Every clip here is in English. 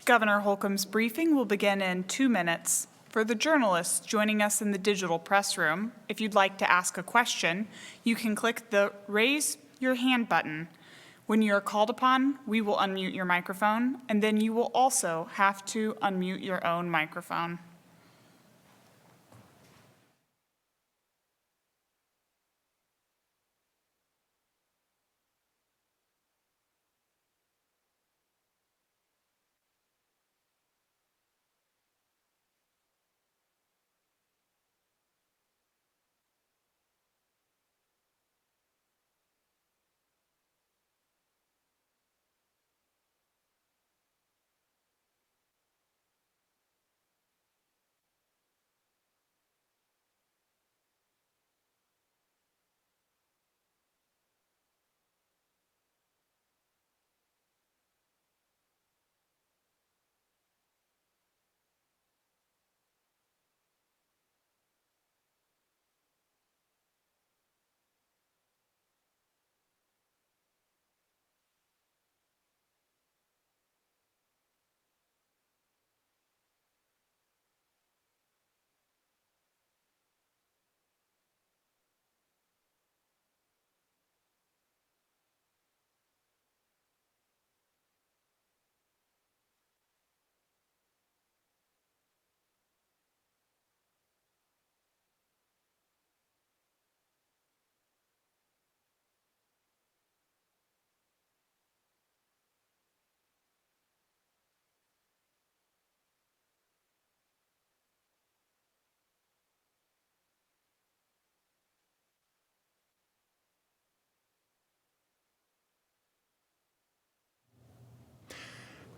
Governor Holcomb's briefing will begin in 2 minutes. For the journalists joining us in the digital press room, if you'd like to ask a question, you can click the Raise Your Hand button. When you are called upon, we will unmute your microphone, and then you will also have to unmute your own microphone.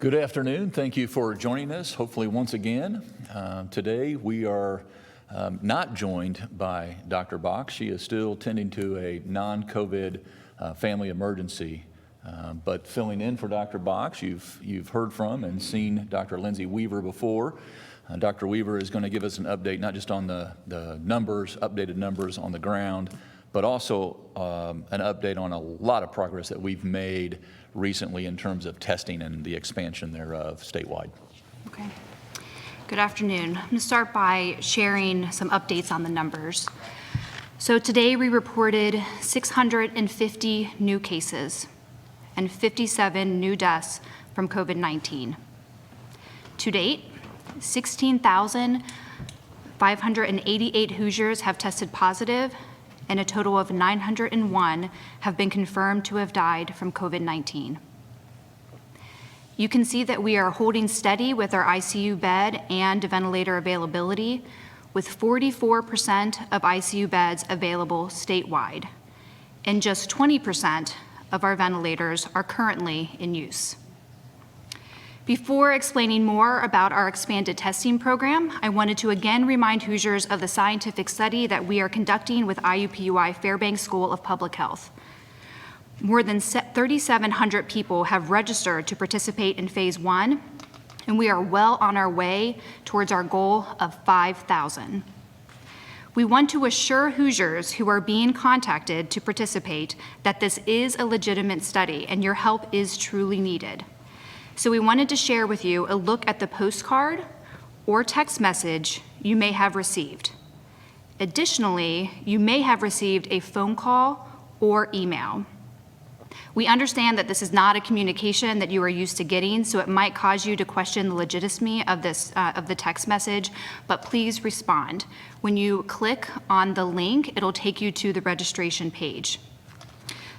Good afternoon. Thank you for joining us, hopefully once again. Today we are not joined by Dr. Box. She is still tending to a non-COVID family emergency. But filling in for Dr. Box, you've heard from and seen Dr. Lindsay Weaver before. Dr. Weaver is going to give us an update, not just on the numbers, updated numbers on the ground, but also an update on a lot of progress that we've made recently in terms of testing and the expansion thereof statewide. Okay. Good afternoon. I'm going to start by sharing some updates on the numbers. So today we reported 650 new cases and 57 new deaths from COVID-19. To date, 16,588 Hoosiers have tested positive, and a total of 901 have been confirmed to have died from COVID-19. You can see that we are holding steady with our ICU bed and ventilator availability, with 44% of ICU beds available statewide, and just 20% of our ventilators are currently in use. Before explaining more about our expanded testing program, I wanted to again remind Hoosiers of the scientific study that we are conducting with IUPUI Fairbanks School of Public Health. More than 3,700 people have registered to participate in phase 1, and we are well on our way towards our goal of 5,000. We want to assure Hoosiers who are being contacted to participate that this is a legitimate study and your help is truly needed. So we wanted to share with you a look at the postcard or text message you may have received. Additionally, you may have received a phone call or email. We understand that this is not a communication that you are used to getting, so it might cause you to question the legitimacy of the text message, but please respond. When you click on the link, it'll take you to the registration page.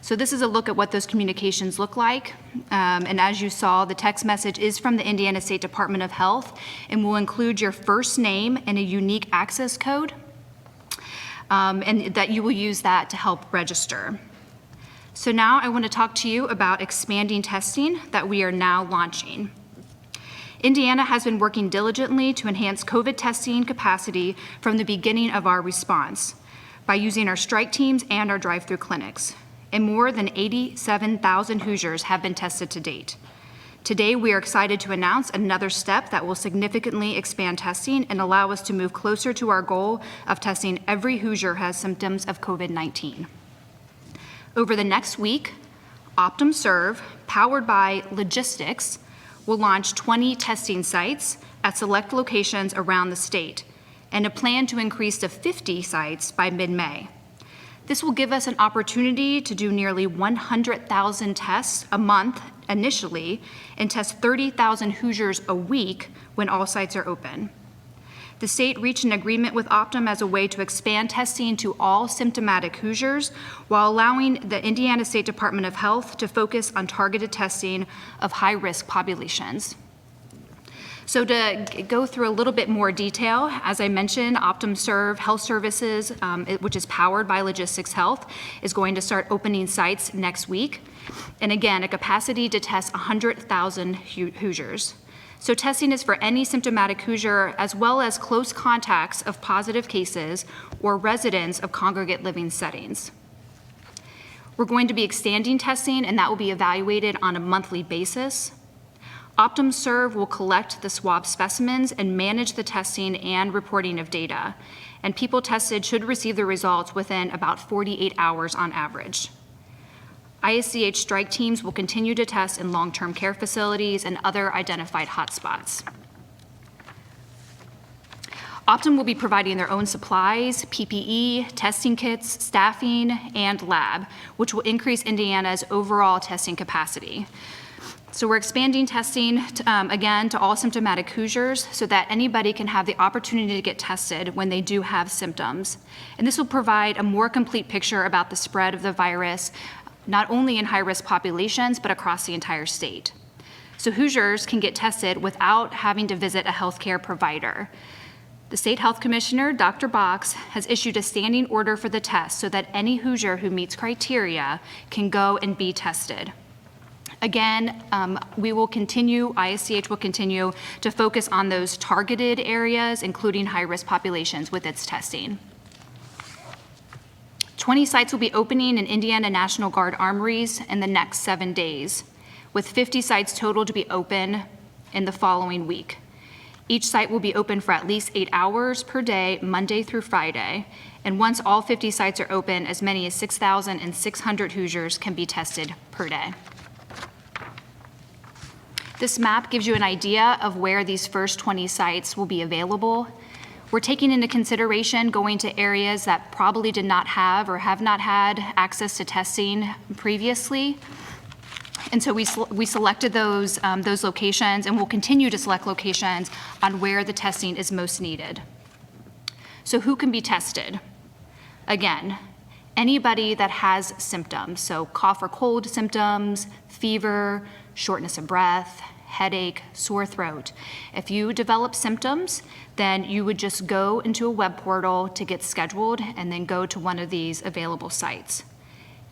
So this is a look at what those communications look like. And as you saw, the text message is from the Indiana State Department of Health and will include your first name and a unique access code, and that you will use that to help register. So now I want to talk to you about expanding testing that we are now launching. Indiana has been working diligently to enhance COVID testing capacity from the beginning of our response by using our strike teams and our drive-through clinics. And more than 87,000 Hoosiers have been tested to date. Today, we are excited to announce another step that will significantly expand testing and allow us to move closer to our goal of testing every Hoosier who has symptoms of COVID-19. Over the next week, OptumServe, powered by logistics, will launch 20 testing sites at select locations around the state, and a plan to increase to 50 sites by mid-May. This will give us an opportunity to do nearly 100,000 tests a month initially and test 30,000 Hoosiers a week when all sites are open. The state reached an agreement with Optum as a way to expand testing to all symptomatic Hoosiers while allowing the Indiana State Department of Health to focus on targeted testing of high-risk populations. So to go through a little bit more detail, as I mentioned, Optum Serve Health Services, which is powered by Logistics Health, is going to start opening sites next week. And again, a capacity to test 100,000 Hoosiers. So testing is for any symptomatic Hoosier as well as close contacts of positive cases or residents of congregate living settings. We're going to be extending testing, and that will be evaluated on a monthly basis. Optum Serve will collect the swab specimens and manage the testing and reporting of data. And people tested should receive the results within about 48 hours on average. ISCH strike teams will continue to test in long-term care facilities and other identified hotspots. Optum will be providing their own supplies, PPE, testing kits, staffing, and lab, which will increase Indiana's overall testing capacity. So we're expanding testing, again, to all symptomatic Hoosiers so that anybody can have the opportunity to get tested when they do have symptoms. And this will provide a more complete picture about the spread of the virus, not only in high-risk populations, but across the entire state. So Hoosiers can get tested without having to visit a healthcare provider. The State Health Commissioner, Dr. Box, has issued a standing order for the test so that any Hoosier who meets criteria can go and be tested. Again, we will continue, ISCH will continue to focus on those targeted areas, including high-risk populations with its testing. 20 sites will be opening in Indiana National Guard armories in the next 7 days, with 50 sites total to be open in the following week. Each site will be open for at least 8 hours per day, Monday through Friday. And once all 50 sites are open, as many as 6,600 Hoosiers can be tested per day. This map gives you an idea of where these first 20 sites will be available. We're taking into consideration going to areas that probably did not have or have not had access to testing previously. And so we selected those locations, and we'll continue to select locations on where the testing is most needed. So who can be tested? Again, anybody that has symptoms, so cough or cold symptoms, fever, shortness of breath, headache, sore throat. If you develop symptoms, then you would just go into a web portal to get scheduled and then go to one of these available sites.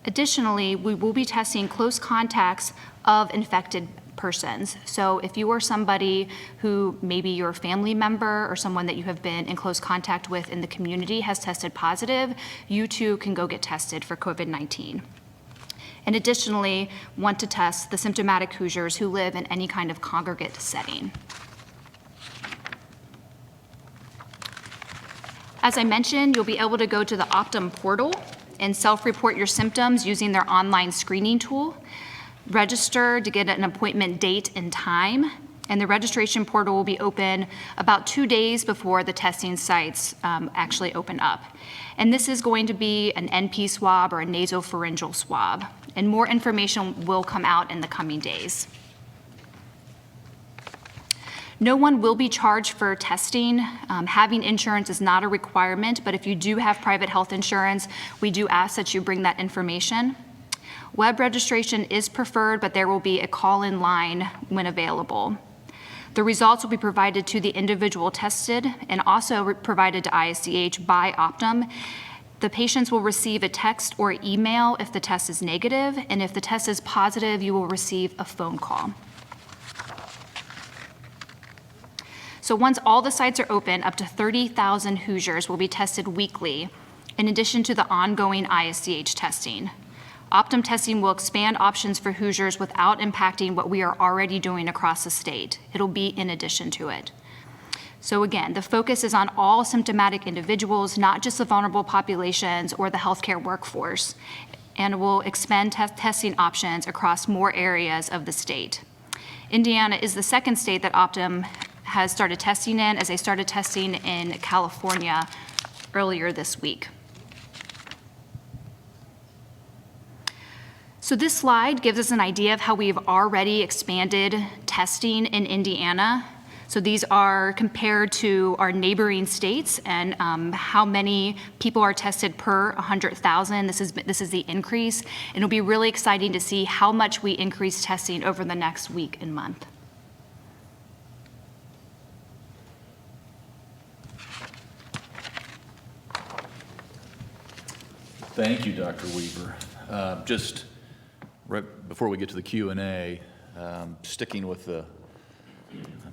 Additionally, we will be testing close contacts of infected persons. So if you are somebody who maybe your family member or someone that you have been in close contact with in the community has tested positive, you too can go get tested for COVID-19. And additionally, want to test the symptomatic Hoosiers who live in any kind of congregate setting. As I mentioned, you'll be able to go to the Optum portal and self-report your symptoms using their online screening tool, register to get an appointment date and time, and the registration portal will be open about 2 days before the testing sites actually open up. And this is going to be an NP swab or a nasopharyngeal swab, and more information will come out in the coming days. No one will be charged for testing. Having insurance is not a requirement, but if you do have private health insurance, we do ask that you bring that information. Web registration is preferred, but there will be a call-in line when available. The results will be provided to the individual tested and also provided to ISCH by Optum. The patients will receive a text or email if the test is negative, and if the test is positive, you will receive a phone call. So once all the sites are open, up to 30,000 Hoosiers will be tested weekly, in addition to the ongoing ISCH testing. Optum testing will expand options for Hoosiers without impacting what we are already doing across the state. It'll be in addition to it. So again, the focus is on all symptomatic individuals, not just the vulnerable populations or the healthcare workforce. and will expand testing options across more areas of the state. Indiana is the second state that Optum has started testing in, as they started testing in California earlier this week. So this slide gives us an idea of how we've already expanded testing in Indiana. So these are compared to our neighboring states and how many people are tested per 100,000. This is the increase. And it'll be really exciting to see how much we increase testing over the next week and month. Thank you, Dr. Weaver. Just right before we get to the Q&A, sticking with the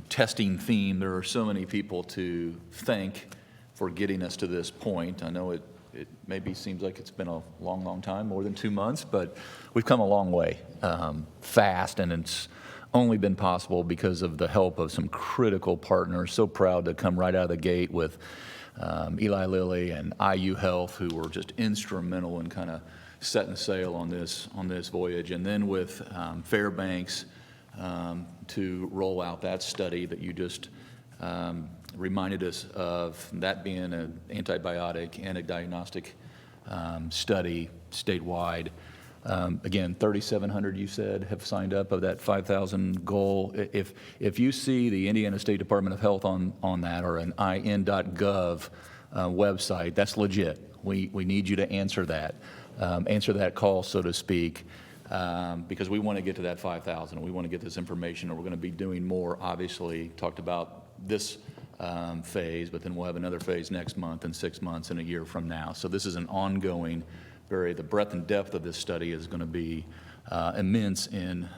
testing theme, there are so many people to thank for getting us to this point. I know it maybe seems like it's been a long, long time, more than 2 months, but we've come a long way fast, and it's only been possible because of the help of some critical partners. So proud to come right out of the gate with Eli Lilly and IU Health, who were just instrumental in kind of setting sail on this voyage, and then with Fairbanks to roll out that study that you just reminded us of, that being an antibiotic and a diagnostic study statewide. Again, 3,700, you said, have signed up of that 5,000 goal. If you see the Indiana State Department of Health on that, or an in.gov website, that's legit. We need you to answer that call, so to speak, because we want to get to that 5,000. We want to get this information, and we're going to be doing more. Obviously, talked about this phase, but then we'll have another phase next month, and 6 months, and a year from now. So this is an ongoing. The breadth and depth of this study is going to be immense in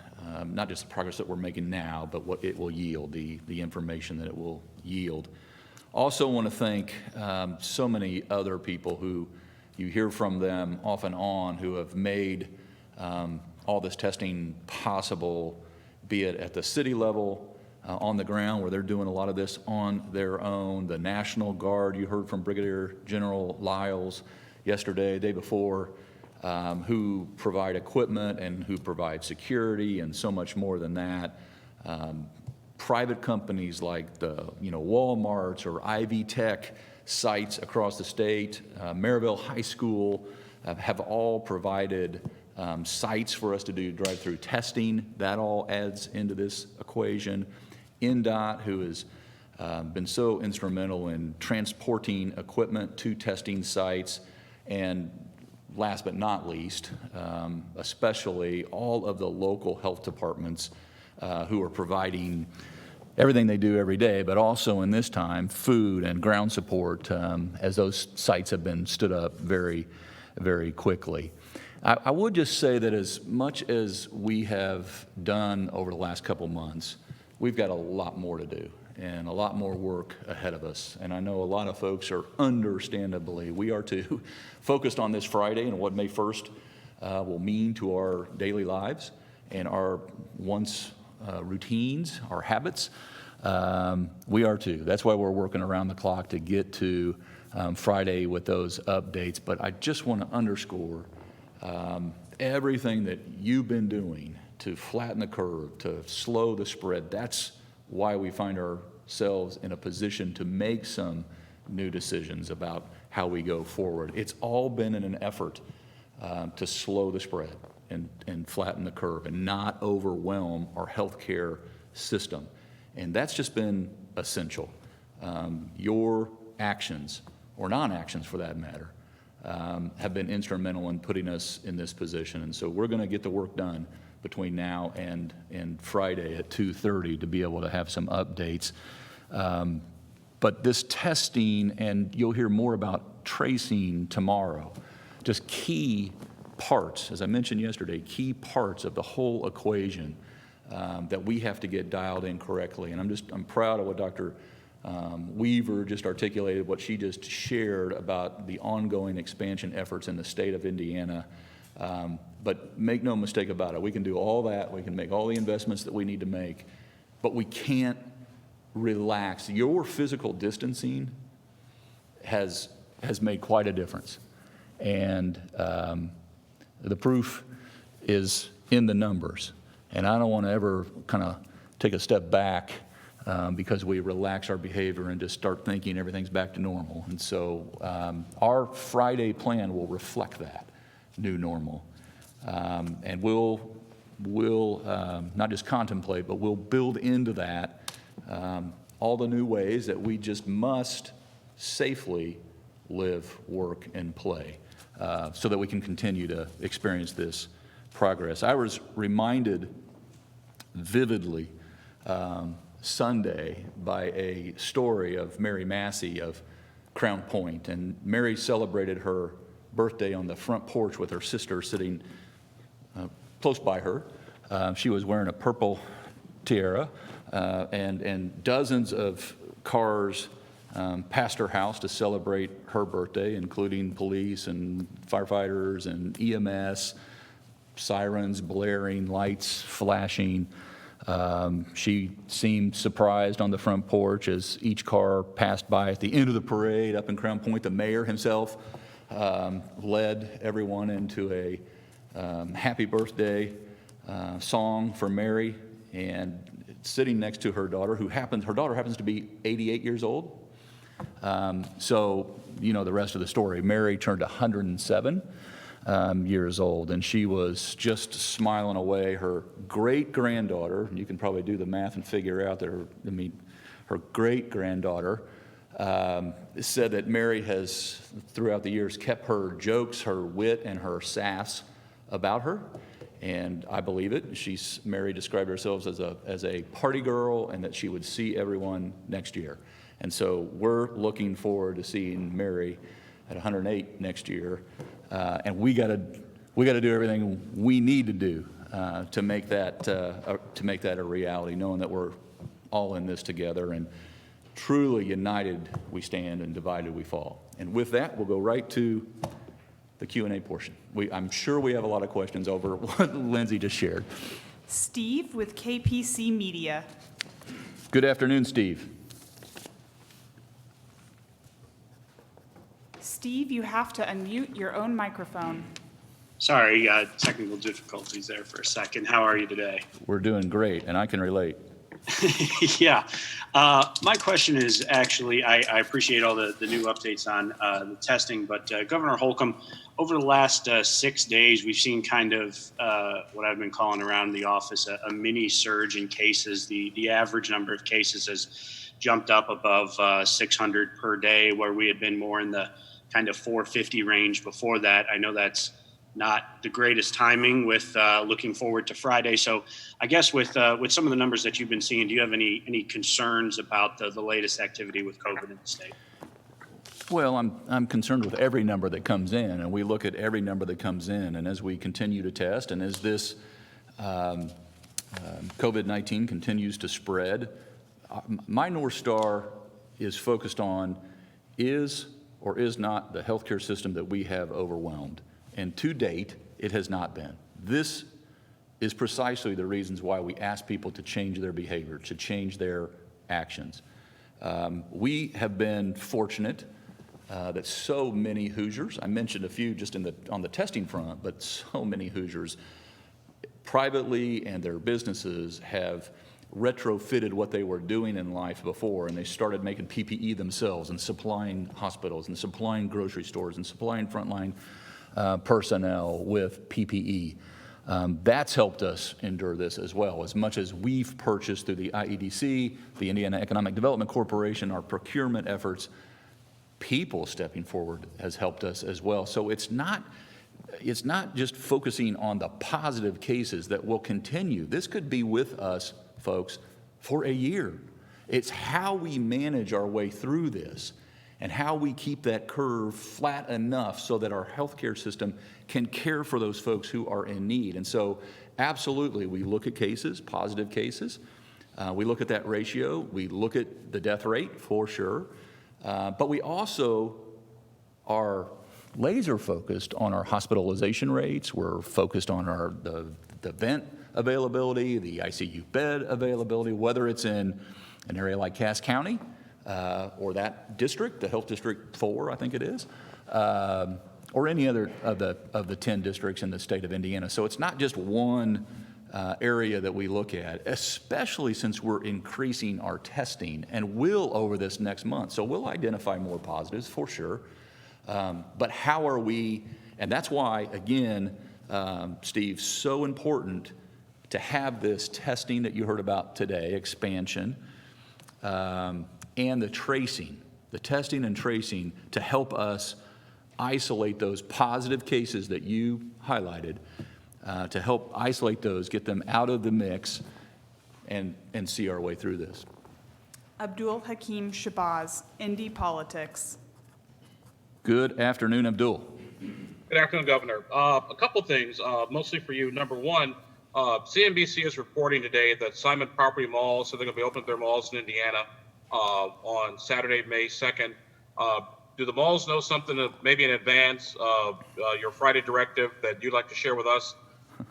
not just the progress that we're making now, but what it will yield, the information that it will yield. Also want to thank so many other people who you hear from them off and on, who have made all this testing possible, be it at the city level, on the ground, where they're doing a lot of this on their own. The National Guard, you heard from Brigadier General Lyles yesterday, day before, who provide equipment and who provide security and so much more than that. Private companies like the Walmarts or Ivy Tech sites across the state, Maryville High School, have all provided sites for us to do drive-through testing. That all adds into this equation. NDOT, who has been so instrumental in transporting equipment to testing sites. And last but not least, especially all of the local health departments who are providing everything they do every day, but also in this time, food and ground support, as those sites have been stood up very, very quickly. I would just say that as much as we have done over the last couple months, we've got a lot more to do and a lot more work ahead of us. And I know a lot of folks are understandably, we are too, focused on this Friday and what May 1st will mean to our daily lives and our once routines, our habits. We are too. That's why we're working around the clock to get to Friday with those updates. But I just want to underscore everything that you've been doing to flatten the curve, to slow the spread. That's why we find ourselves in a position to make some new decisions about how we go forward. It's all been in an effort to slow the spread and flatten the curve and not overwhelm our healthcare system. And that's just been essential. Your actions, or non-actions for that matter, have been instrumental in putting us in this position. And so we're going to get the work done between now and Friday at 2:30 to be able to have some updates. But this testing, and you'll hear more about tracing tomorrow, just key parts, as I mentioned yesterday, key parts of the whole equation that we have to get dialed in correctly. And I'm proud of what Dr. Weaver just articulated, what she just shared about the ongoing expansion efforts in the state of Indiana. But make no mistake about it, we can do all that, we can make all the investments that we need to make, but we can't relax. Your physical distancing has made quite a difference. And The proof is in the numbers. And I don't want to ever kind of take a step back because we relax our behavior and just start thinking everything's back to normal. And so our Friday plan will reflect that new normal. And we'll not just contemplate, but we'll build into that all the new ways that we just must safely live, work, and play so that we can continue to experience this progress. I was reminded vividly Sunday by a story of Mary Massey of Crown Point. And Mary celebrated her birthday on the front porch with her sister sitting close by her. She was wearing a purple tiara, and dozens of cars passed her house to celebrate her birthday, including police and firefighters and EMS, sirens blaring, lights flashing. She seemed surprised on the front porch as each car passed by. At the end of the parade up in Crown Point, the mayor himself led everyone into a happy birthday song for Mary, and sitting next to her daughter, her daughter happens to be 88 years old. So you know the rest of the story. Mary turned 107 years old, and she was just smiling away. Her great-granddaughter, you can probably do the math and figure out that her great-granddaughter said that Mary has, throughout the years, kept her jokes, her wit, and her sass about her, and I believe it. Mary described herself as a party girl, and that she would see everyone next year. And so we're looking forward to seeing Mary at 108 next year, and we got to do everything we need to do to make that a reality, knowing that we're all in this together, and truly united we stand and divided we fall. And with that, we'll go right to the Q&A portion. I'm sure we have a lot of questions over what Lindsay just shared. Steve with KPC Media. Good afternoon, Steve. Steve, you have to unmute your own microphone. Sorry, technical difficulties there for a second. How are you today? We're doing great, and I can relate. Yeah. My question is actually, I appreciate all the new updates on the testing, but Governor Holcomb, over the last 6 days, we've seen kind of what I've been calling around the office a mini surge in cases. The average number of cases has jumped up above 600 per day, where we had been more in the kind of 450 range before that. I know that's not the greatest timing with looking forward to Friday. So I guess with some of the numbers that you've been seeing, do you have any concerns about the latest activity with COVID in the state? Well, I'm concerned with every number that comes in, and we look at every number that comes in, and as we continue to test, and as this COVID-19 continues to spread, my North Star is focused on is or is not the healthcare system that we have overwhelmed. And to date, it has not been. This is precisely the reasons why we ask people to change their behavior, to change their actions. We have been fortunate that so many Hoosiers, I mentioned a few just on the testing front, but so many Hoosiers privately and their businesses have retrofitted what they were doing in life before, and they started making PPE themselves and supplying hospitals and supplying grocery stores and supplying frontline personnel with PPE. That's helped us endure this as well. As much as we've purchased through the IEDC, the Indiana Economic Development Corporation, our procurement efforts, people stepping forward has helped us as well. So it's not just focusing on the positive cases that will continue. This could be with us, folks, for a year. It's how we manage our way through this and how we keep that curve flat enough so that our healthcare system can care for those folks who are in need. And so absolutely, we look at cases, positive cases. We look at that ratio. We look at the death rate for sure. But we also are laser focused on our hospitalization rates. We're focused on the vent availability, the ICU bed availability, whether it's in an area like Cass County or that district, the Health District 4, I think it is, or any other of the 10 districts in the state of Indiana. So it's not just one area that we look at, especially since we're increasing our testing and will over this next month. So we'll identify more positives for sure. But how are we, and that's why, again, Steve, so important to have this testing that you heard about today, expansion, and the tracing, the testing and tracing to help us isolate those positive cases that you highlighted, to help isolate those, get them out of the mix, and see our way through this. Abdul Hakim Shabazz, Indy Politics. Good afternoon, Abdul. Good afternoon, Governor. A couple things, mostly for you. Number one, CNBC is reporting today that Simon Property Malls, so they're going to be opening their malls in Indiana on Saturday, May 2nd. Do the malls know something maybe in advance of your Friday directive that you'd like to share with us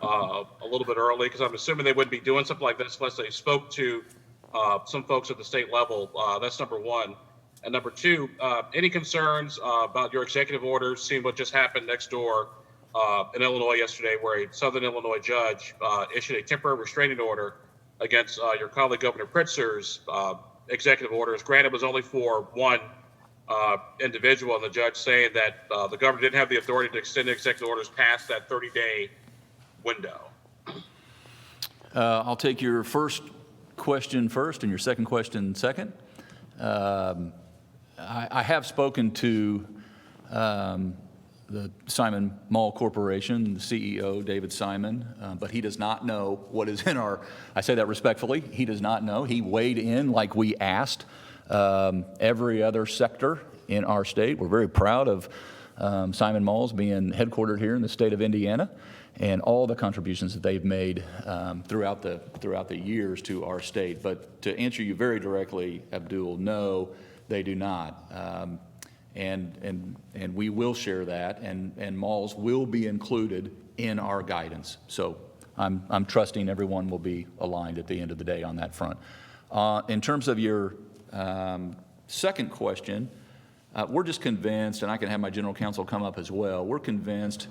a little bit early? Because I'm assuming they wouldn't be doing something like this unless they spoke to some folks at the state level. That's number one. And number two, any concerns about your executive orders, seeing what just happened next door in Illinois yesterday, where a Southern Illinois judge issued a temporary restraining order against your colleague Governor Pritzker's executive orders. Granted, it was only for one individual, and the judge saying that the governor didn't have the authority to extend executive orders past that 30-day window. I'll take your first question first and your second question second. I have spoken to the Simon Mall Corporation, the CEO, David Simon, but he does not know what is in our, I say that respectfully, he does not know. He weighed in like we asked every other sector in our state. We're very proud of Simon Malls being headquartered here in the state of Indiana and all the contributions that they've made throughout the years to our state. But to answer you very directly, Abdul, no, they do not. And we will share that, and malls will be included in our guidance. So I'm trusting everyone will be aligned at the end of the day on that front. In terms of your second question, we're just convinced, and I can have my general counsel come up as well, we're convinced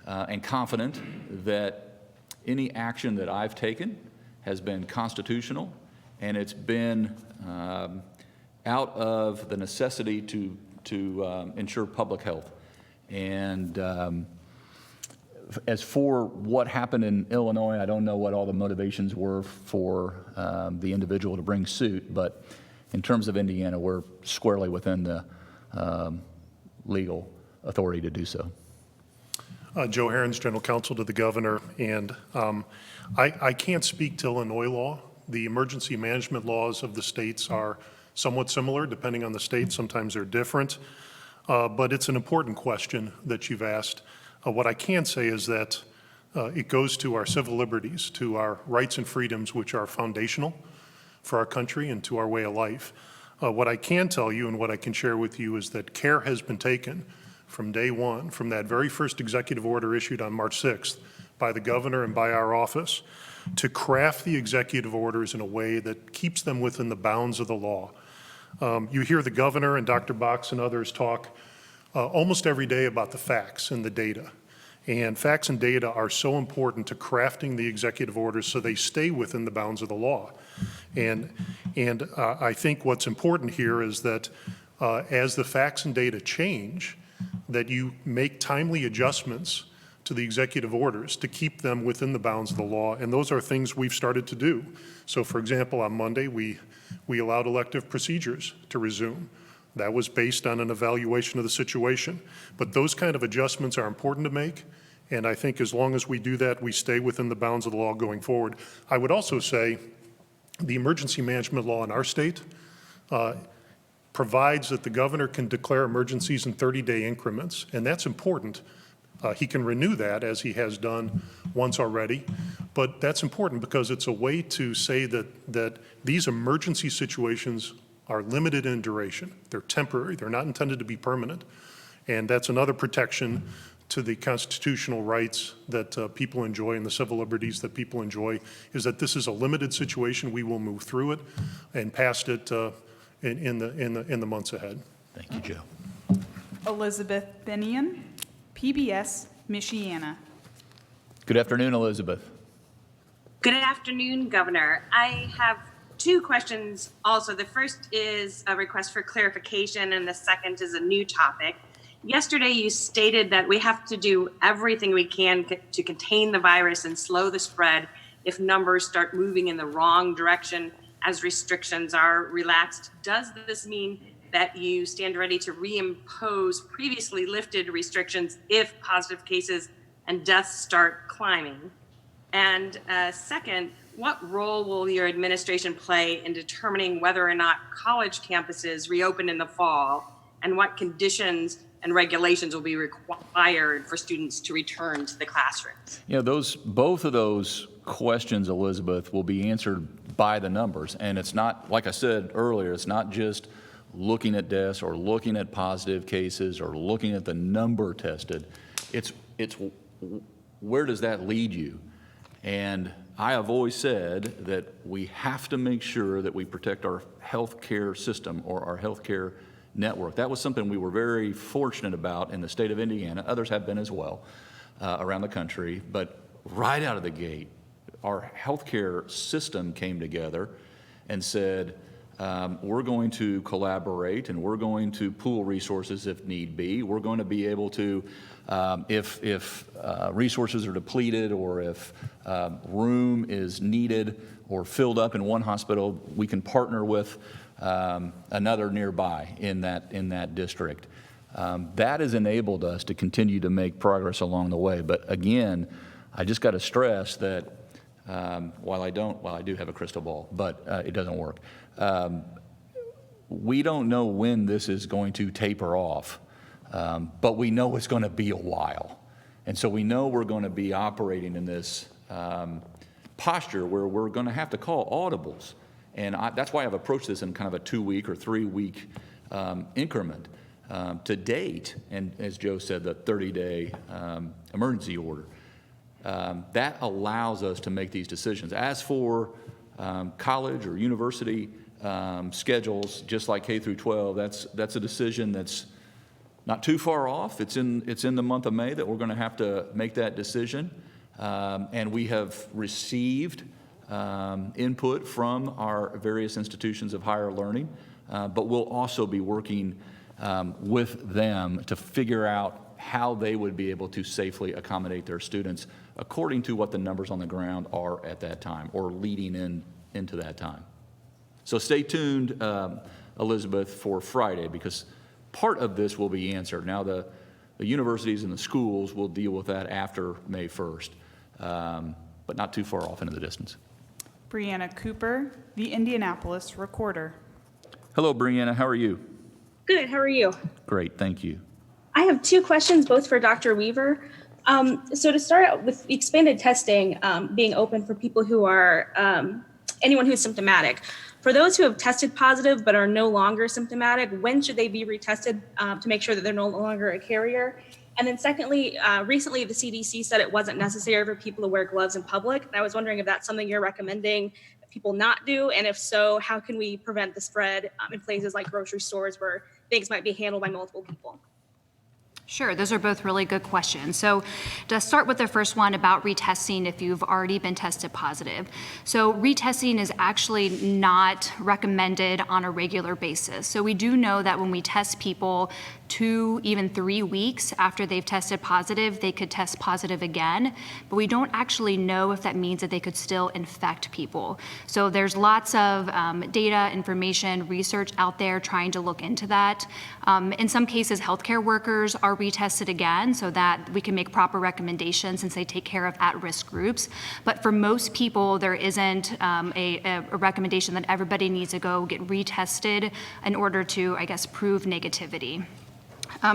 and confident that any action that I've taken has been constitutional, and it's been out of the necessity to ensure public health. And as for what happened in Illinois, I don't know what all the motivations were for the individual to bring suit, but in terms of Indiana, we're squarely within the legal authority to do so. Joe Herons, General Counsel to the Governor, and I can't speak to Illinois law. The emergency management laws of the states are somewhat similar, depending on the state. Sometimes they're different, but it's an important question that you've asked. What I can say is that it goes to our civil liberties, to our rights and freedoms, which are foundational for our country and to our way of life. What I can tell you and what I can share with you is that care has been taken from day one, from that very first executive order issued on March 6th by the governor and by our office, to craft the executive orders in a way that keeps them within the bounds of the law. You hear the governor and Dr. Box and others talk almost every day about the facts and the data. And facts and data are so important to crafting the executive orders so they stay within the bounds of the law. And I think what's important here is that as the facts and data change, that you make timely adjustments to the executive orders to keep them within the bounds of the law. And those are things we've started to do. So for example, on Monday, we allowed elective procedures to resume. That was based on an evaluation of the situation. But those kind of adjustments are important to make. And I think as long as we do that, we stay within the bounds of the law going forward. I would also say the emergency management law in our state provides that the governor can declare emergencies in 30-day increments, and that's important. He can renew that, as he has done once already, but that's important because it's a way to say that these emergency situations are limited in duration. They're temporary. They're not intended to be permanent, and that's another protection to the constitutional rights that people enjoy and the civil liberties that people enjoy, is that this is a limited situation. We will move through it and past it in the months ahead. Thank you, Joe. Elizabeth Binion, PBS Michiana. Good afternoon, Elizabeth. Good afternoon, Governor. I have two questions also. The first is a request for clarification, and the second is a new topic. Yesterday, you stated that we have to do everything we can to contain the virus and slow the spread if numbers start moving in the wrong direction as restrictions are relaxed. Does this mean that you stand ready to reimpose previously lifted restrictions if positive cases and deaths start climbing? And second, what role will your administration play in determining whether or not college campuses reopen in the fall, and what conditions and regulations will be required for students to return to the classrooms? You know, both of those questions, Elizabeth, will be answered by the numbers. And it's not, like I said earlier, it's not just looking at deaths or looking at positive cases or looking at the number tested. It's where does that lead you? And I have always said that we have to make sure that we protect our healthcare system or our healthcare network. That was something we were very fortunate about in the state of Indiana. Others have been as well around the country. But right out of the gate, our healthcare system came together and said, we're going to collaborate and we're going to pool resources if need be. We're going to be able to, if resources are depleted or if room is needed or filled up in one hospital, we can partner with another nearby in that district. That has enabled us to continue to make progress along the way. But again, I just got to stress that while I do have a crystal ball, but it doesn't work. We don't know when this is going to taper off, but we know it's going to be a while. And so we know we're going to be operating in this posture where we're going to have to call audibles. And that's why I've approached this in kind of a 2-week or 3-week increment. To date, and as Joe said, the 30-day emergency order, that allows us to make these decisions. As for college or university schedules, just like K through 12, that's a decision that's not too far off. It's in the month of May that we're going to have to make that decision, and we have received input from our various institutions of higher learning, but we'll also be working with them to figure out how they would be able to safely accommodate their students according to what the numbers on the ground are at that time or leading into that time. So stay tuned, Elizabeth, for Friday, because part of this will be answered. Now the universities and the schools will deal with that after May 1st, but not too far off into the distance. Brianna Cooper, the Indianapolis Recorder. Hello, Brianna. How are you? Good. How are you? Great. Thank you. I have two questions, both for Dr. Weaver. So to start out with expanded testing being open for people who are, anyone who's symptomatic. For those who have tested positive but are no longer symptomatic, when should they be retested to make sure that they're no longer a carrier? And then secondly, recently the CDC said it wasn't necessary for people to wear gloves in public. And I was wondering if that's something you're recommending that people not do, and if so, how can we prevent the spread in places like grocery stores where things might be handled by multiple people? Sure, those are both really good questions. So to start with the first one about retesting if you've already been tested positive. So retesting is actually not recommended on a regular basis. So we do know that when we test people 2, even 3 weeks after they've tested positive, they could test positive again, but we don't actually know if that means that they could still infect people. So there's lots of data, information, research out there trying to look into that. In some cases, healthcare workers are retested again so that we can make proper recommendations since they take care of at-risk groups. But for most people, there isn't a recommendation that everybody needs to go get retested in order to, I guess, prove negativity.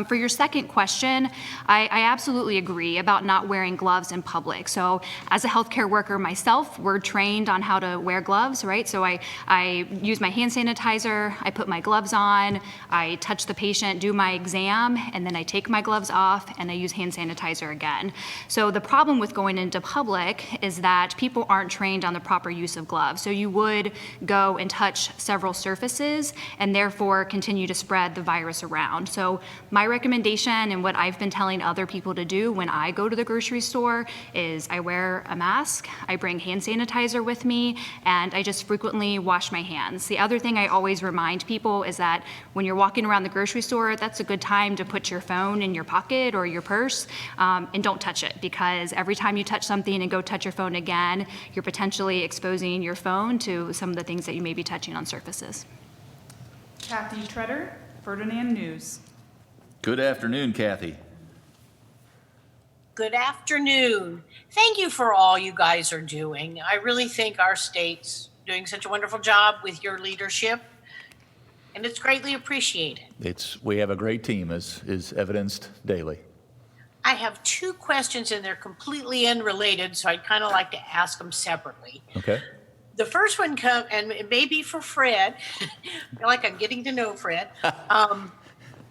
For your second question, I absolutely agree about not wearing gloves in public. So as a healthcare worker myself, we're trained on how to wear gloves, right? So I use my hand sanitizer, I put my gloves on, I touch the patient, do my exam, and then I take my gloves off and I use hand sanitizer again. So the problem with going into public is that people aren't trained on the proper use of gloves. So you would go and touch several surfaces and therefore continue to spread the virus around. So My recommendation and what I've been telling other people to do when I go to the grocery store is I wear a mask, I bring hand sanitizer with me, and I just frequently wash my hands. The other thing I always remind people is that when you're walking around the grocery store, that's a good time to put your phone in your pocket or your purse, and don't touch it, because every time you touch something and go touch your phone again, you're potentially exposing your phone to some of the things that you may be touching on surfaces. Kathy Treader, Ferdinand News. Good afternoon, Kathy. Good afternoon. Thank you for all you guys are doing. I really think our state's doing such a wonderful job with your leadership, and it's greatly appreciated. We have a great team, as is evidenced daily. I have two questions, and they're completely unrelated, so I'd kind of like to ask them separately. Okay. The first one and it may be for Fred. I feel like I'm getting to know Fred.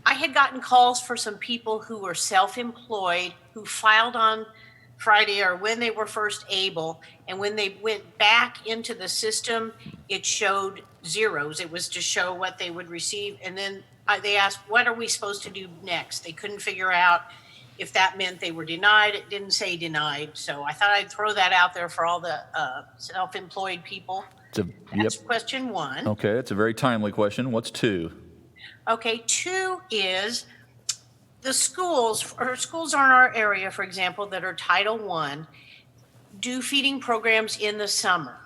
I had gotten calls for some people who were self-employed who filed on Friday or when they were first able, and when they went back into the system, it showed zeros. It was to show what they would receive, and then they asked, what are we supposed to do next? They couldn't figure out if that meant they were denied. It didn't say denied, so I thought I'd throw that out there for all the self-employed people. That's question one. Okay, it's a very timely question. What's two? Okay, two is the schools in our area, for example, that are Title I, do feeding programs in the summer.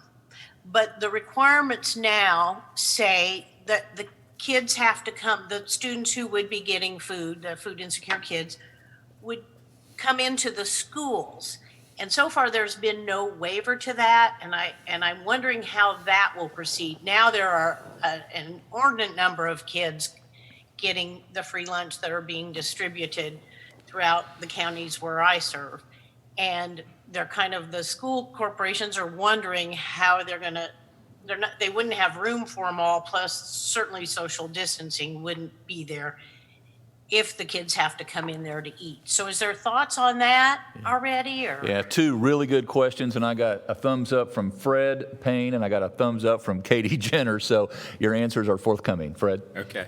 But the requirements now say that the kids have to come, the students who would be getting food, the food insecure kids, would come into the schools. And so far, there's been no waiver to that, and I'm wondering how that will proceed. Now there are an inordinate number of kids getting the free lunch that are being distributed throughout the counties where I serve. And the school corporations are wondering how they wouldn't have room for them all, plus certainly social distancing wouldn't be there if the kids have to come in there to eat. So is there thoughts on that already? Or? Yeah, two really good questions, and I got a thumbs up from Fred Payne, and I got a thumbs up from Katie Jenner, so your answers are forthcoming. Fred? Okay.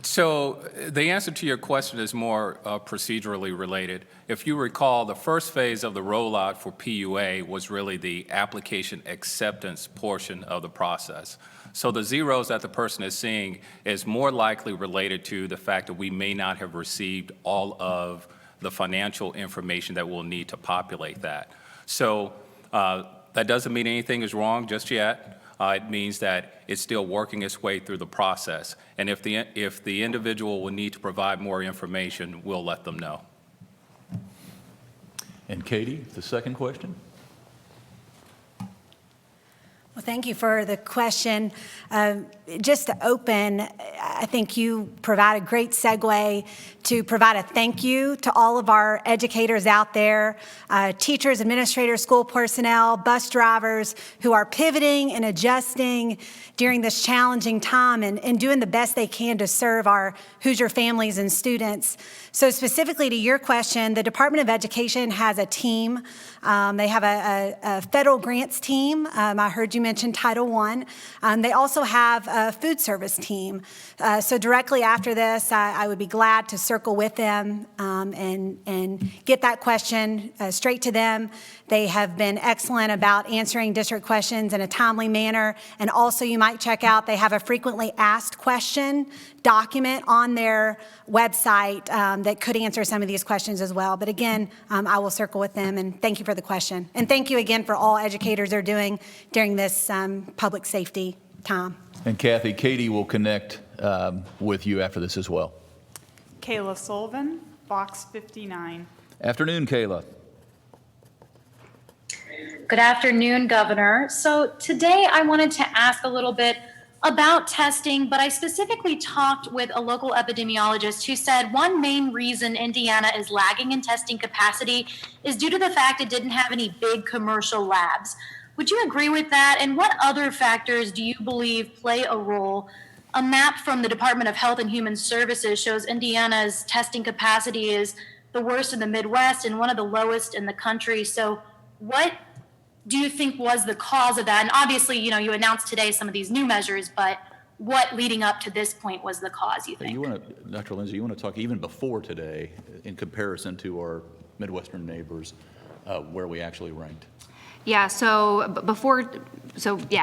So the answer to your question is more procedurally related. If you recall, the first phase of the rollout for PUA was really the application acceptance portion of the process. So the zeros that the person is seeing is more likely related to the fact that we may not have received all of the financial information that we'll need to populate that. So that doesn't mean anything is wrong just yet. It means that it's still working its way through the process. And if the individual will need to provide more information, we'll let them know. And Katie, the second question? Well, thank you for the question. Just to open, I think you provide a great segue to provide a thank you to all of our educators out there, teachers, administrators, school personnel, bus drivers who are pivoting and adjusting during this challenging time and doing the best they can to serve our Hoosier families and students. So specifically to your question, the Department of Education has a team. They have a federal grants team. I heard you mention Title I. They also have a food service team. So directly after this, I would be glad to circle with them and get that question straight to them. They have been excellent about answering district questions in a timely manner. And also you might check out, they have a frequently asked question document on their website that could answer some of these questions as well. But again, I will circle with them, and thank you for the question. And thank you again for all educators are doing during this public safety time. And Kathy, Katie will connect with you after this as well. Kayla Sullivan, Box 59. Afternoon, Kayla. Good afternoon, Governor. So today I wanted to ask a little bit about testing, but I specifically talked with a local epidemiologist who said one main reason Indiana is lagging in testing capacity is due to the fact it didn't have any big commercial labs. Would you agree with that? And what other factors do you believe play a role? A map from the Department of Health and Human Services shows Indiana's testing capacity is the worst in the Midwest and one of the lowest in the country. So what do you think was the cause of that? And obviously, you announced today some of these new measures, but what leading up to this point was the cause, you think? Dr. Lindsay, you want to talk even before today in comparison to our Midwestern neighbors, where we actually ranked? Yeah,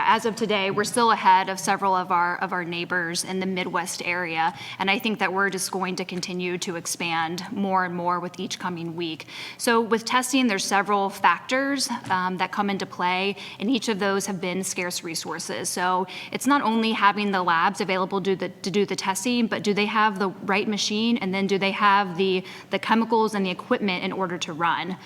as of today, we're still ahead of several of our neighbors in the Midwest area, and I think that we're just going to continue to expand more and more with each coming week. So with testing, there's several factors that come into play, and each of those have been scarce resources. So it's not only having the labs available to do the testing, but do they have the right machine, and then do they have the chemicals and the equipment in order to run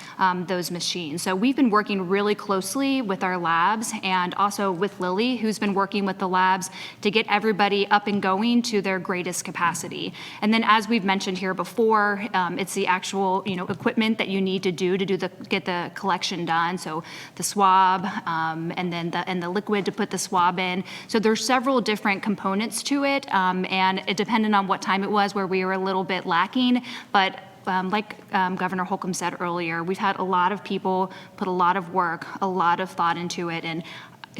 those machines? So we've been working really closely with our labs and also with Lily, who's been working with the labs to get everybody up and going to their greatest capacity. And then, as we've mentioned here before, it's the actual equipment that you need to get the collection done. So the swab, and then the liquid to put the swab in. So there's several different components to it, and it depended on what time it was where we were a little bit lacking, but like Governor Holcomb said earlier, we've had a lot of people put a lot of work, a lot of thought into it, and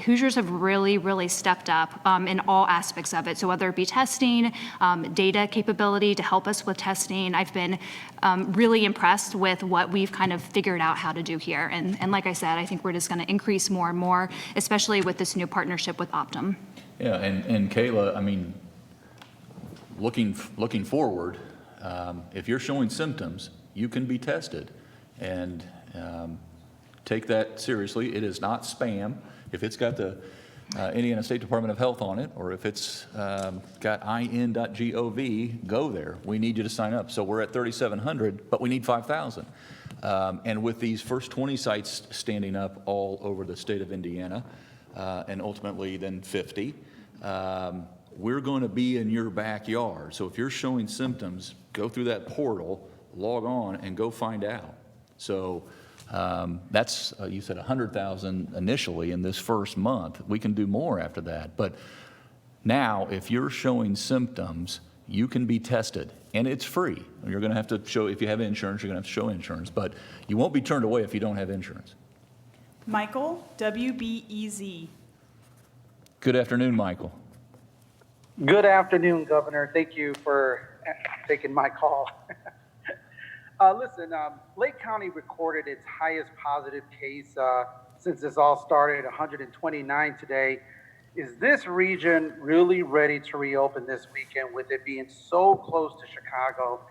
Hoosiers have really, really stepped up in all aspects of it. So whether it be testing, data capability to help us with testing, I've been really impressed with what we've kind of figured out how to do here. And like I said, I think we're just going to increase more and more, especially with this new partnership with Optum. Yeah, and Kayla, I mean, looking forward, if you're showing symptoms, you can be tested, and take that seriously. It is not spam. If it's got the Indiana State Department of Health on it, or if it's got in.gov, go there. We need you to sign up. So we're at 3,700, but we need 5,000. And with these first 20 sites standing up all over the state of Indiana, and ultimately then 50, we're going to be in your backyard. So if you're showing symptoms, go through that portal, log on, and go find out. So that's, you said 100,000 initially in this first month. We can do more after that. But now, if you're showing symptoms, you can be tested, and it's free. You're going to have to show, if you have insurance, you're going to have to show insurance, but you won't be turned away if you don't have insurance. Michael, WBEZ. Good afternoon, Michael. Good afternoon, Governor. Thank you for taking my call. Listen, Lake County recorded its highest positive case since this all started, 129 today. Is this region really ready to reopen this weekend with it being so close to Chicago?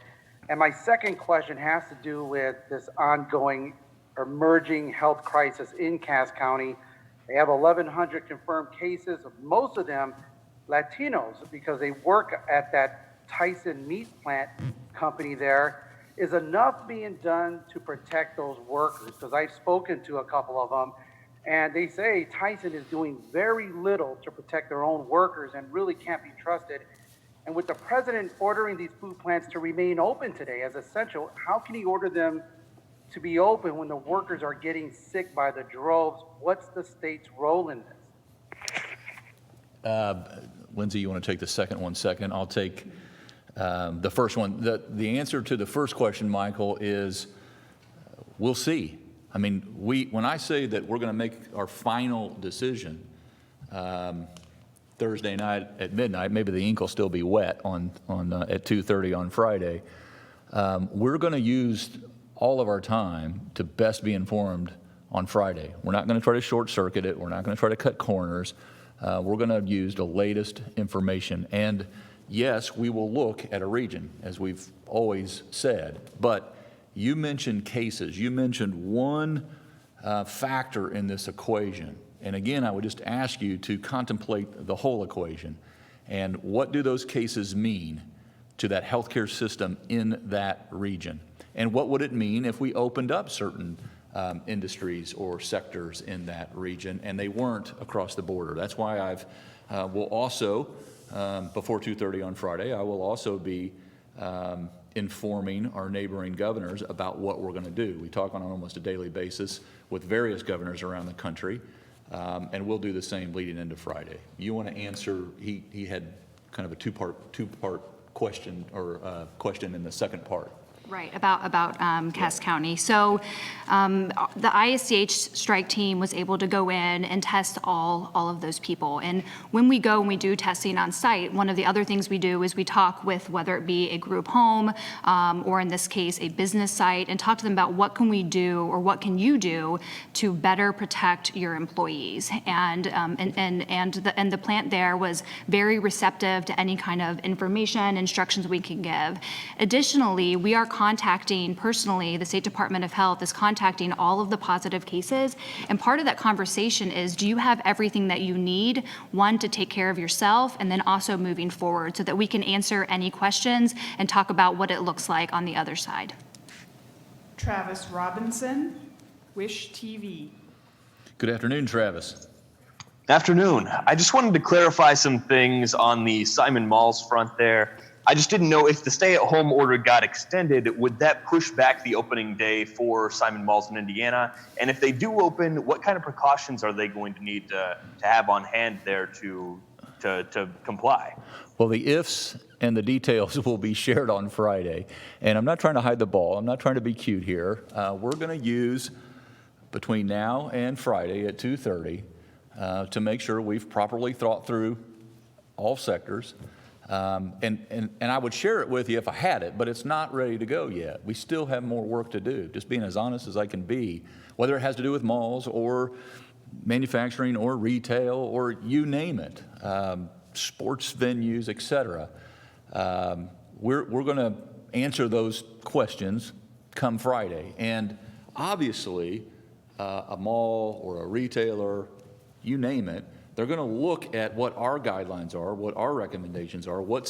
And my second question has to do with this ongoing emerging health crisis in Cass County. They have 1,100 confirmed cases, most of them Latinos, because they work at that Tyson meat plant company there. Is enough being done to protect those workers? Because I've spoken to a couple of them, and they say Tyson is doing very little to protect their own workers and really can't be trusted. And with the president ordering these food plants to remain open today as essential, how can he order them to be open when the workers are getting sick by the droves? What's the state's role in this? Lindsay, you want to take the second one second? I'll take the first one. The answer to the first question, Michael, is we'll see. I mean, when I say that we're going to make our final decision Thursday night at midnight, maybe the ink will still be wet on at 2:30 on Friday. We're going to use all of our time to best be informed on Friday. We're not going to try to short circuit it. We're not going to try to cut corners. We're going to use the latest information. And yes, we will look at a region, as we've always said. But you mentioned cases. You mentioned one factor in this equation. And again, I would just ask you to contemplate the whole equation. And what do those cases mean to that healthcare system in that region? And what would it mean if we opened up certain industries or sectors in that region and they weren't across the border? That's why will also, before 2:30 on Friday, I will also be informing our neighboring governors about what we're going to do. We talk on almost a daily basis with various governors around the country, and we'll do the same leading into Friday. You want to answer, he had kind of a two-part question, or question in the second part. Right, about Cass County. So the ISCH strike team was able to go in and test all of those people. And when we go and we do testing on site, one of the other things we do is we talk with, whether it be a group home or in this case a business site, and talk to them about what can we do or what can you do to better protect your employees. And the plant there was very receptive to any kind of information, instructions we can give. Additionally, we are contacting personally, the State Department of Health is contacting all of the positive cases. And part of that conversation is, do you have everything that you need, one, to take care of yourself, and then also moving forward so that we can answer any questions and talk about what it looks like on the other side. Travis Robinson, Wish TV. Good afternoon, Travis. Afternoon. I just wanted to clarify some things on the Simon Malls front there. I just didn't know if the stay-at-home order got extended, would that push back the opening day for Simon Malls in Indiana? And if they do open, what kind of precautions are they going to need to have on hand there to comply? Well, the ifs and the details will be shared on Friday. And I'm not trying to hide the ball. I'm not trying to be cute here. We're going to use between now and Friday at 2:30 to make sure we've properly thought through all sectors. And I would share it with you if I had it, but it's not ready to go yet. We still have more work to do, just being as honest as I can be, whether it has to do with malls or manufacturing or retail or you name it, sports venues, et cetera. We're going to answer those questions come Friday. And obviously, a mall or a retailer, you name it, they're going to look at what our guidelines are, what our recommendations are, what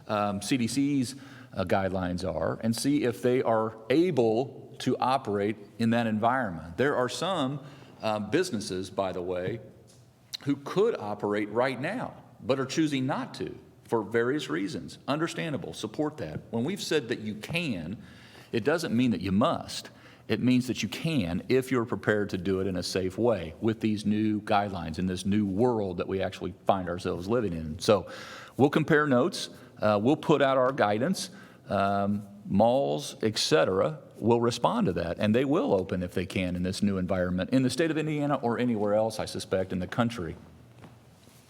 CDC's guidelines are, and see if they are able to operate in that environment. There are some businesses, by the way, who could operate right now, but are choosing not to for various reasons. Understandable, support that. When we've said that you can, it doesn't mean that you must. It means that you can if you're prepared to do it in a safe way with these new guidelines in this new world that we actually find ourselves living in. So we'll compare notes. We'll put out our guidance. Malls, et cetera, will respond to that, and they will open if they can in this new environment in the state of Indiana or anywhere else, I suspect, in the country.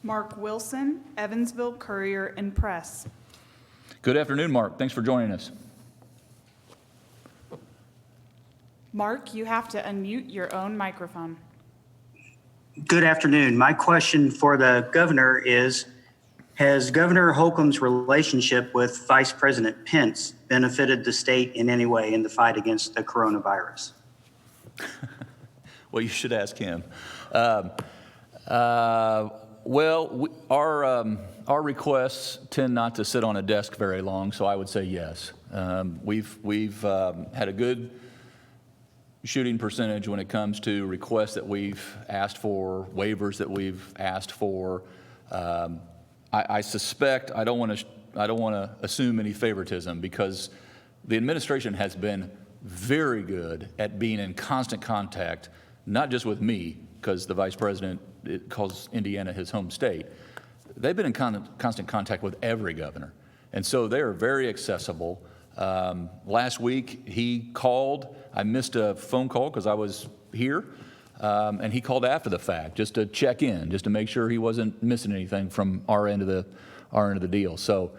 Mark Wilson, Evansville Courier and Press. Good afternoon, Mark. Thanks for joining us. Mark, you have to unmute your own microphone. Good afternoon. My question for the governor is, has Governor Holcomb's relationship with Vice President Pence benefited the state in any way in the fight against the coronavirus? Well, you should ask him. Our requests tend not to sit on a desk very long, so I would say yes. We've had a good shooting percentage when it comes to requests that we've asked for, waivers that we've asked for. I suspect, I don't want to assume any favoritism, because the administration has been very good at being in constant contact, not just with me, because the vice president calls Indiana his home state. They've been in constant contact with every governor. And so they are very accessible. Last week he called. I missed a phone call because I was here, and he called after the fact just to check in, just to make sure he wasn't missing anything from our end of the deal. So,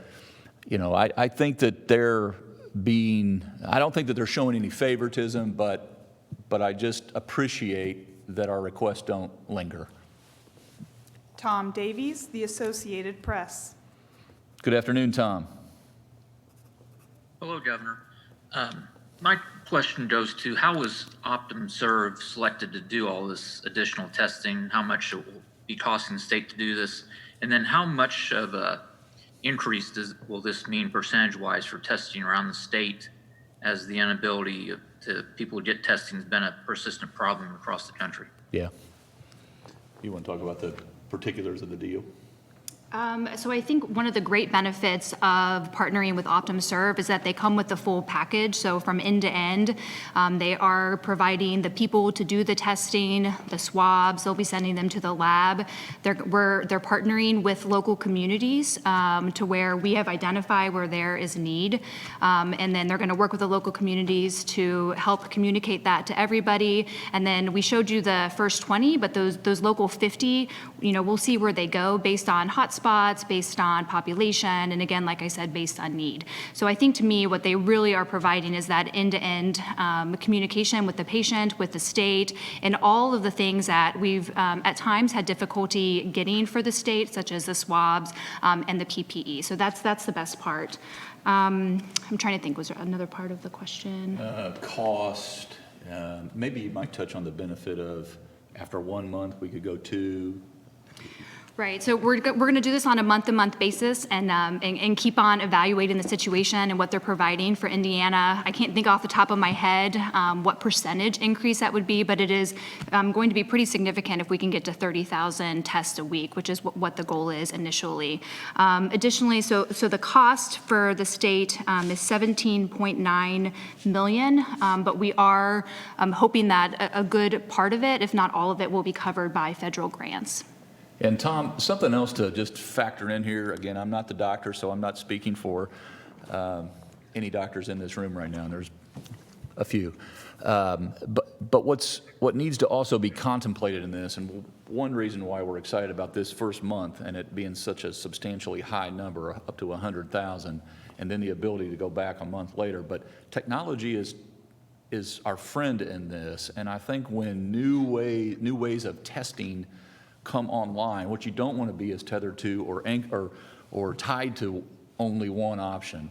you know, I think that I don't think that they're showing any favoritism, but I just appreciate that our requests don't linger. Tom Davies, The Associated Press. Good afternoon, Tom. Hello, Governor. My question goes to, how was OptumServe selected to do all this additional testing? How much it will be costing the state to do this? And then how much of a increase will this mean percentage-wise for testing around the state, as the inability to people to get testing has been a persistent problem across the country? Yeah. You want to talk about the particulars of the deal? So I think one of the great benefits of partnering with OptumServe is that they come with the full package. So from end to end, they are providing the people to do the testing, the swabs. They'll be sending them to the lab. They're partnering with local communities to where we have identified where there is need, and then they're going to work with the local communities to help communicate that to everybody. And then we showed you the first 20, but those local 50, we'll see where they go based on hotspots, based on population, and again, like I said, based on need. So I think to me, what they really are providing is that end-to-end communication with the patient, with the state, and all of the things that we've at times had difficulty getting for the state, such as the swabs and the PPE. So that's the best part. I'm trying to think, was there another part of the question? Cost. Maybe you might touch on the benefit of after 1 month, we could go 2. Right, so we're going to do this on a month-to-month basis and keep on evaluating the situation and what they're providing for Indiana. I can't think off the top of my head what percentage increase that would be, but it is going to be pretty significant if we can get to 30,000 tests a week, which is what the goal is initially. Additionally, so the cost for the state is $17.9 million, but we are hoping that a good part of it, if not all of it, will be covered by federal grants. And Tom, something else to just factor in here. Again, I'm not the doctor, so I'm not speaking for any doctors in this room right now, and there's a few. But what needs to also be contemplated in this, and one reason why we're excited about this first month and it being such a substantially high number, up to 100,000, and then the ability to go back a month later. But technology is our friend in this, and I think when new ways of testing come online, what you don't want to be is tethered to or tied to only one option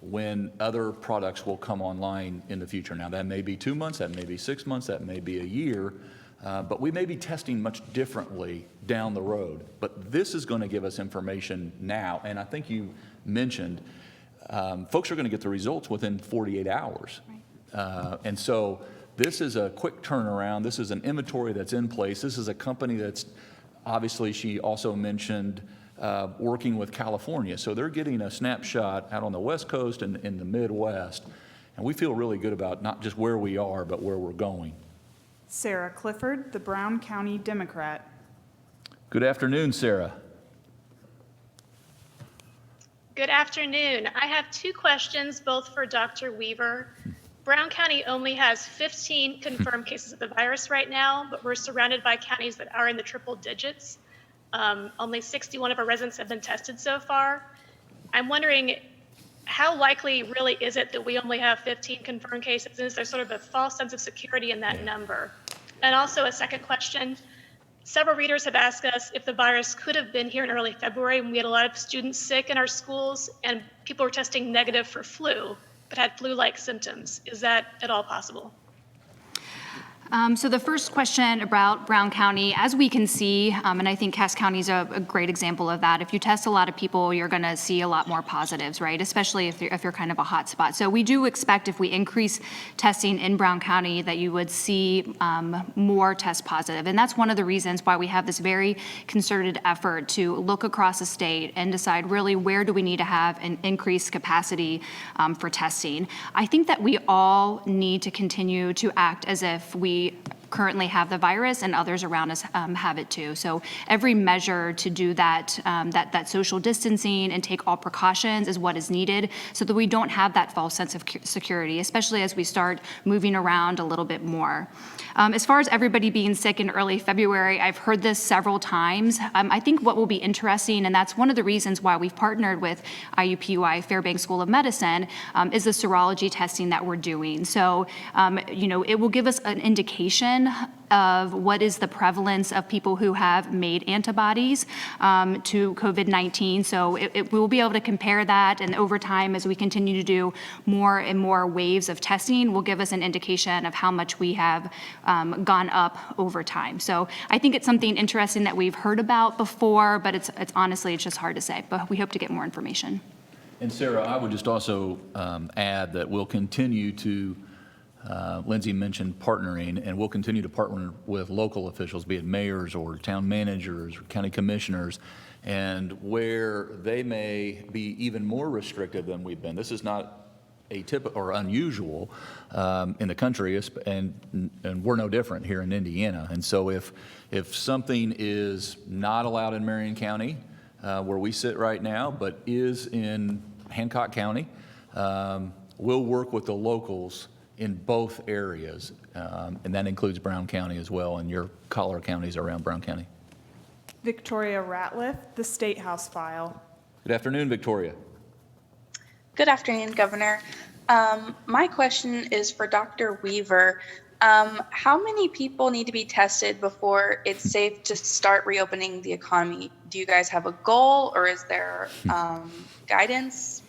when other products will come online in the future. Now, that may be 2 months, that may be 6 months, that may be a year, but we may be testing much differently down the road. But this is going to give us information now, and I think you mentioned folks are going to get the results within 48 hours. Right. And so this is a quick turnaround. This is an inventory that's in place. This is a company that's, obviously, she also mentioned working with California. So they're getting a snapshot out on the West Coast and in the Midwest. And we feel really good about not just where we are, but where we're going. Sarah Clifford, the Brown County Democrat. Good afternoon, Sarah. Good afternoon. I have 2 questions, both for Dr. Weaver. Brown County only has 15 confirmed cases of the virus right now, but we're surrounded by counties that are in the triple digits. Only 61 of our residents have been tested so far. I'm wondering, how likely really is it that we only have 15 confirmed cases? And is there sort of a false sense of security in that number? And also a second question, several readers have asked us if the virus could have been here in early February when we had a lot of students sick in our schools and people were testing negative for flu, but had flu-like symptoms. Is that at all possible? So the first question about Brown County, as we can see, and I think Cass County is a great example of that. If you test a lot of people, you're going to see a lot more positives, right? Especially if you're kind of a hot spot. So we do expect if we increase testing in Brown County that you would see more test positive. And that's one of the reasons why we have this very concerted effort to look across the state and decide really where do we need to have an increased capacity for testing. I think that we all need to continue to act as if we currently have the virus and others around us have it too. So every measure to do that, that social distancing and take all precautions is what is needed so that we don't have that false sense of security, especially as we start moving around a little bit more. As far as everybody being sick in early February, I've heard this several times. I think what will be interesting, and that's one of the reasons why we've partnered with IUPUI Fairbanks School of Medicine, is the serology testing that we're doing. So, it will give us an indication of what is the prevalence of people who have made antibodies to COVID-19. So we'll be able to compare that, and over time, as we continue to do more and more waves of testing, will give us an indication of how much we have gone up over time. So I think it's something interesting that we've heard about before, but it's honestly, it's just hard to say, but we hope to get more information. And Sarah, I would just also add that we'll continue to Lindsay mentioned partnering, and we'll continue to partner with local officials, be it mayors or town managers or county commissioners, and where they may be even more restrictive than we've been. This is not atypical or unusual in the country, and we're no different here in Indiana. And so if something is not allowed in Marion County, where we sit right now, but is in Hancock County, we'll work with the locals in both areas, and that includes Brown County as well, and your collar counties around Brown County. Victoria Ratliff, the State House file. Good afternoon, Victoria. Good afternoon, Governor. My question is for Dr. Weaver. How many people need to be tested before it's safe to start reopening the economy? Do you guys have a goal, or is there guidance?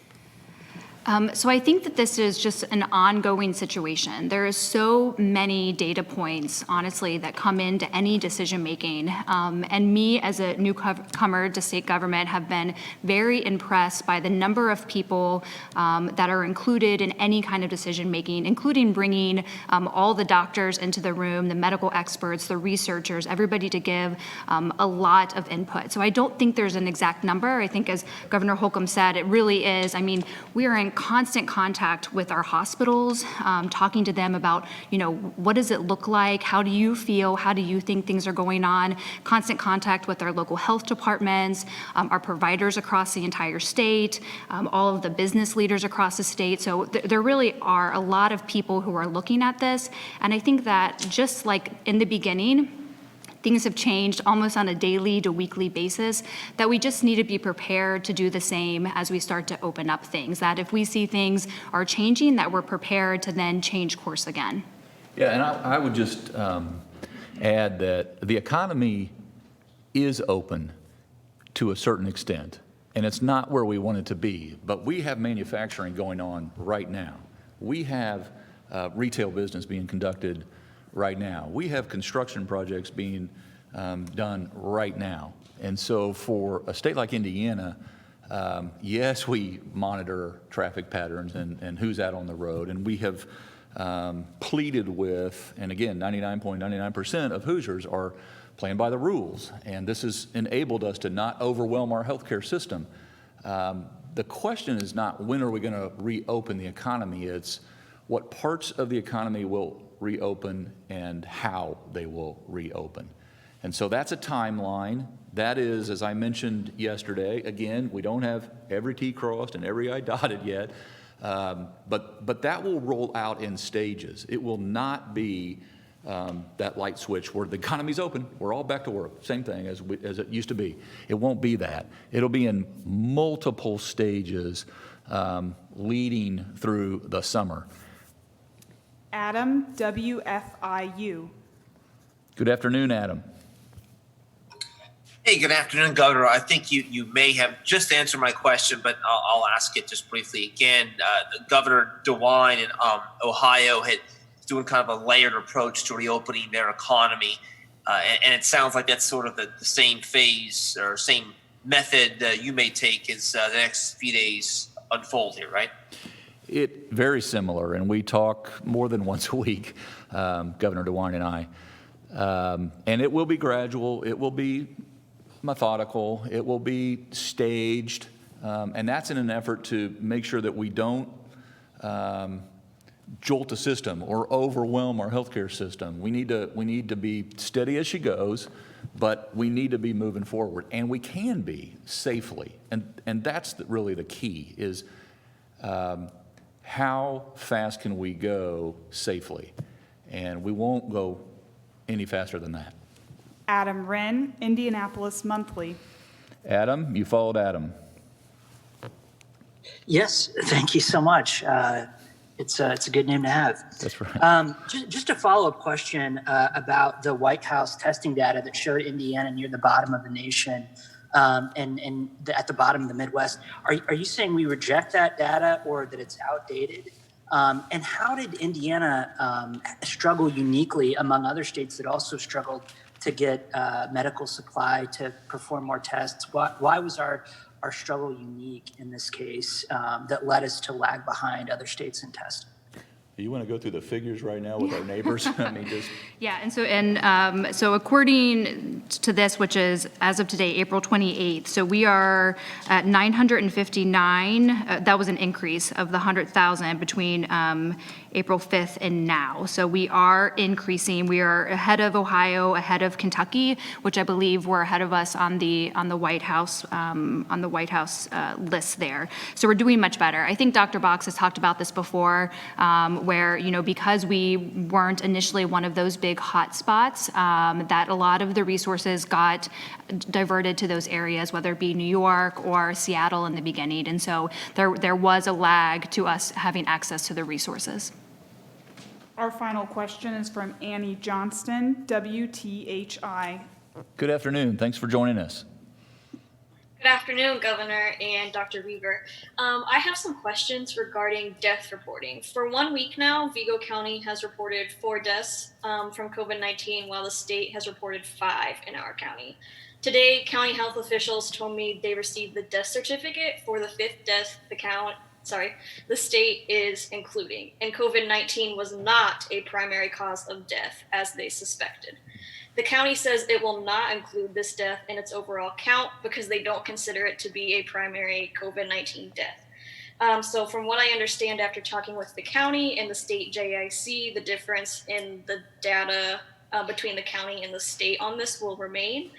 So I think that this is just an ongoing situation. There is so many data points, honestly, that come into any decision making. And me as a newcomer to state government have been very impressed by the number of people that are included in any kind of decision making, including bringing all the doctors into the room, the medical experts, the researchers, everybody to give a lot of input. So I don't think there's an exact number. I think, as Governor Holcomb said, it really is. I mean, we are in constant contact with our hospitals, talking to them about, what does it look like? How do you feel? How do you think things are going on? Constant contact with our local health departments, our providers across the entire state, all of the business leaders across the state. So there really are a lot of people who are looking at this. And I think that just like in the beginning, things have changed almost on a daily to weekly basis, that we just need to be prepared to do the same as we start to open up things, that if we see things are changing, that we're prepared to then change course again. Yeah, and I would just add that the economy is open to a certain extent, and it's not where we want it to be, but we have manufacturing going on right now. We have retail business being conducted right now. We have construction projects being done right now. And so for a state like Indiana, yes, we monitor traffic patterns and who's out on the road. And we have pleaded with, and again, 99.99% of Hoosiers are playing by the rules. And this has enabled us to not overwhelm our healthcare system. The question is not when are we going to reopen the economy, it's what parts of the economy will reopen and how they will reopen. And so that's a timeline. That is, as I mentioned yesterday, again, we don't have every T crossed and every I dotted yet, but that will roll out in stages. It will not be that light switch where the economy's open, we're all back to work, same thing as it used to be. It won't be that. It'll be in multiple stages leading through the summer. Adam, WFIU. Good afternoon, Adam. Hey, good afternoon, Governor. I think you may have just answered my question, but I'll ask it just briefly again. Governor DeWine in Ohio had doing kind of a layered approach to reopening their economy, and it sounds like that's sort of the same phase or same method you may take as the next few days unfold here, right? It very similar, and we talk more than once a week, Governor DeWine and I. And it will be gradual, it will be methodical, it will be staged, and that's in an effort to make sure that we don't jolt the system or overwhelm our healthcare system. We need to be steady as she goes, but we need to be moving forward, and we can be safely, and that's really the key is. How fast can we go safely? And we won't go any faster than that. Adam Wren, Indianapolis Monthly. Adam, you followed Adam. Yes, thank you so much. It's a good name to have. That's right. Just a follow-up question about the White House testing data that showed Indiana near the bottom of the nation. And at the bottom of the Midwest. Are you saying we reject that data or that it's outdated? And how did Indiana struggle uniquely among other states that also struggled to get medical supply to perform more tests? Why was our struggle unique in this case that led us to lag behind other states in testing? You want to go through the figures right now with our neighbors? I mean, just. Yeah, so according to this, which is as of today, April 28th, so we are at 959. That was an increase of the 100,000 between April 5th and now. So we are increasing. We are ahead of Ohio, ahead of Kentucky, which I believe were ahead of us on the White House list there. So we're doing much better. I think Dr. Box has talked about this before, where, you know, because we weren't initially one of those big hot spots, that a lot of the resources got diverted to those areas, whether it be New York or Seattle in the beginning. And so there was a lag to us having access to the resources. Our final question is from Annie Johnston, WTHI. Good afternoon. Thanks for joining us. Good afternoon, Governor and Dr. Weaver. I have some questions regarding death reporting. For 1 week now, Vigo County has reported 4 deaths from COVID-19, while the state has reported 5 in our county. Today, county health officials told me they received the death certificate for the 5th death the state is including, and COVID-19 was not a primary cause of death as they suspected. The county says it will not include this death in its overall count because they don't consider it to be a primary COVID-19 death. So from what I understand after talking with the county and the state JIC, the difference in the data between the county and the state on this will remain.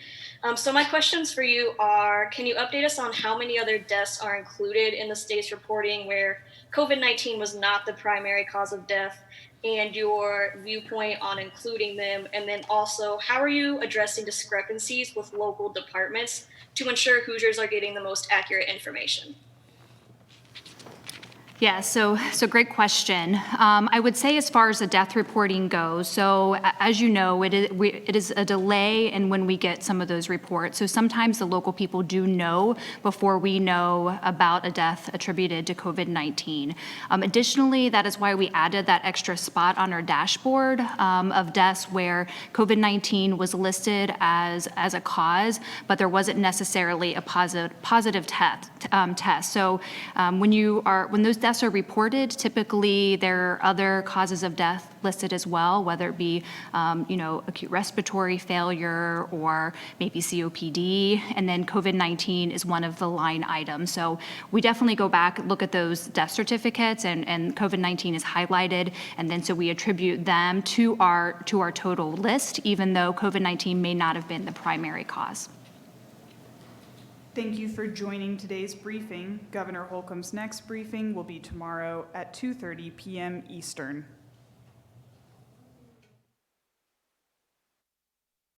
So my questions for you are, can you update us on how many other deaths are included in the state's reporting where COVID-19 was not the primary cause of death, and your viewpoint on including them? And then also, how are you addressing discrepancies with local departments to ensure Hoosiers are getting the most accurate information? Yeah, so great question. I would say as far as the death reporting goes, so as you know, it is a delay in when we get some of those reports. So sometimes the local people do know before we know about a death attributed to COVID-19. Additionally, that is why we added that extra spot on our dashboard of deaths where COVID-19 was listed as a cause, but there wasn't necessarily a positive test. So when those deaths are reported, typically there are other causes of death listed as well, whether it be acute respiratory failure or maybe COPD, and then COVID-19 is one of the line items. So we definitely go back, look at those death certificates, and COVID-19 is highlighted, and then so we attribute them to our total list, even though COVID-19 may not have been the primary cause. Thank you for joining today's briefing. Governor Holcomb's next briefing will be tomorrow at 2:30 p.m. Eastern.